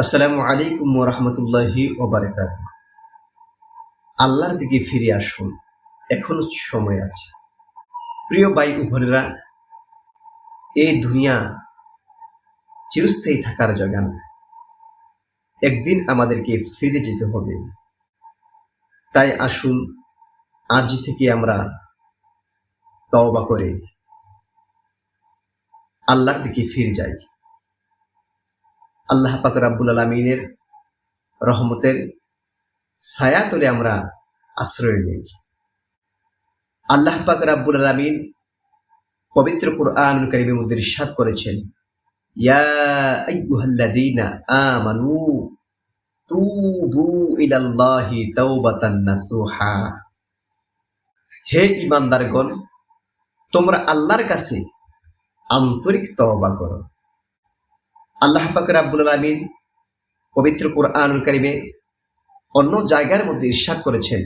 আসসালামু আলাইকুম ওয়া রাহমাতুল্লাহি ওয়া বারাকাতুহু। আল্লাহর দিকে ফিরে আসুন, এখনো সময় আছে। প্রিয় ভাই ও বোনেরা, এই দুনিয়া চিরস্থায়ী থাকার জায়গা না। একদিন আমাদেরকে ফিরে যেতে হবে। তাই আসুন আজ থেকে আমরা তওবা করে আল্লাহর দিকে ফিরে যাই। আল্লাহ পাক রাব্বুল আলামিনের রহমতের ছায়াতলে আমরা আশ্রয় নেই। আল্লাহ পাক রাব্বুল আলামিন পবিত্র কুরআনুল কারীমের মধ্যে ইরশাদ করেছেন, ইয়া আইয়ুহাল্লাযীনা আমানু তুবু ইলাল্লাহি তাওবাতান নাসুহা। হে ঈমানদারগণ, তোমরা আল্লাহর কাছে আন্তরিক তওবা করো। আল্লাহ পাক রাব্বুল আলামিন পবিত্র কুরআনুল কারীমে অন্য জায়গার মধ্যে ইরশাদ করেছেন,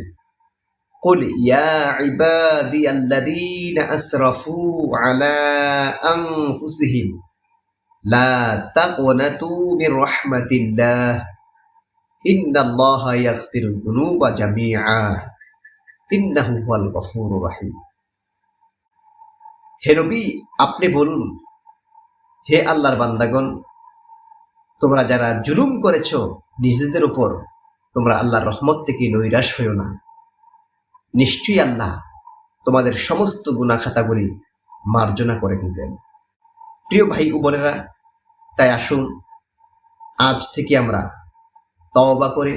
কুল ইয়া ইবাদিয়াল্লাযীনা আসরাফু আলা আনফুসিহিম লা তাকনাতু মির রাহমাতিল্লাহ ইন্নাল্লাহা ইয়াগফিরুয যুনুবা জামিআ ইন্নাহু হুয়াল গফুরুর রহিম। হে নবী, আপনি বলুন, হে আল্লাহর বান্দাগণ, তোমরা যারা জুলুম করেছো নিজেদের উপর, তোমরা আল্লাহর রহমত থেকে নৈরাশ হইও না। নিশ্চয়ই আল্লাহ তোমাদের সমস্ত গুনাহ খাতাগুলি মার্জনা করে দিবেন। প্রিয় ভাই ও বোনেরা, তাই আসুন আজ থেকে আমরা তওবা করে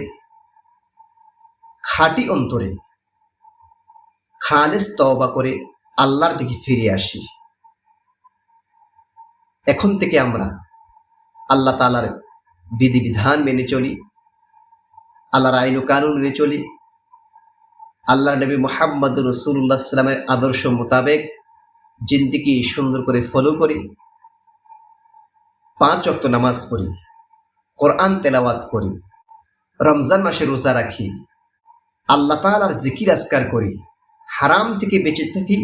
খাঁটি অন্তরে খালেস তওবা করে আল্লাহর দিকে ফিরে আসি। এখন থেকে আমরা আল্লাহ তাআলার বিধিবিধান মেনে চলি, আল্লাহর আইন ও কানুন মেনে চলি, আল্লাহর নবী মুহাম্মদ রাসূলুল্লাহ সাল্লাল্লাহু আলাইহি ওয়াসাল্লামের আদর্শ মোতাবেক জিন্দেগি সুন্দর করে ফলো করি, 5 ওয়াক্ত নামাজ পড়ি, কোরআন তেলাওয়াত করি, রমজান মাসে রোজা রাখি, আল্লাহ তাআলার জিকির আজকার করি, হারাম থেকে বেঁচে থাকি,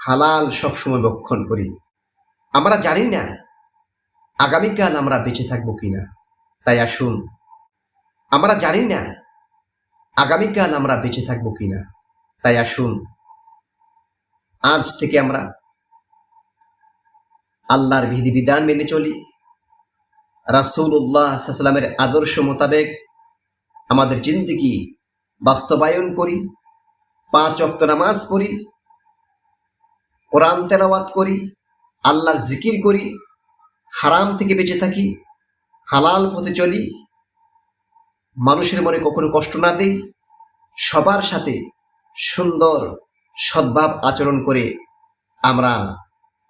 হালাল সবসময় ভক্ষণ করি। আমরা জানি না আগামীকাল আমরা বেঁচে থাকবো কিনা, তাই আসুন, আমরা জানি না আগামীকাল আমরা বেঁচে থাকবো কিনা, তাই আসুন আজ থেকে আমরা আল্লাহর বিধিবিধান মেনে চলি, রাসূলুল্লাহ সাল্লাল্লাহু আলাইহি ওয়াসাল্লামের আদর্শ মোতাবেক আমাদের জিন্দেগি বাস্তবায়ন করি, 5 ওয়াক্ত নামাজ পড়ি, কোরআন তেলাওয়াত করি, আল্লাহর জিকির করি, হারাম থেকে বেঁচে থাকি, হালাল পথে চলি, মানুষের মনে কখনো কষ্ট না দেই, সবার সাথে সুন্দর সদ্ভাব আচরণ করে আমরা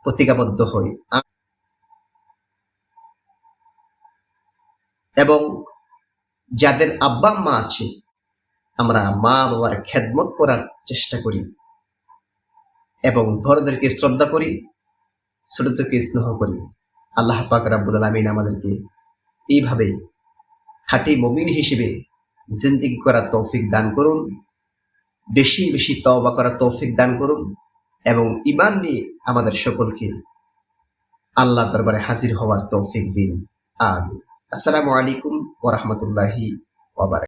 প্রতিজ্ঞাবদ্ধ হই এবং যাদের আব্বা মা আছে আমরা মা বাবার খেদমত করার চেষ্টা করি এবং বড়দেরকে শ্রদ্ধা করি, ছোটদেরকে স্নেহ করি। আল্লাহ পাক রাব্বুল আলামিন আমাদেরকে এইভাবে খাঁটি মুমিন হিসেবে জিন্দেগি করার তৌফিক দান করুন, বেশি বেশি তওবা করার তৌফিক দান করুন এবং ঈমান নিয়ে আমাদের সকলকে আল্লাহর দরবারে হাজির হওয়ার তৌফিক দিন। আমিন। আসসালামু আলাইকুম ওয়া রাহমাতুল্লাহি ওয়া বারাকাতুহু।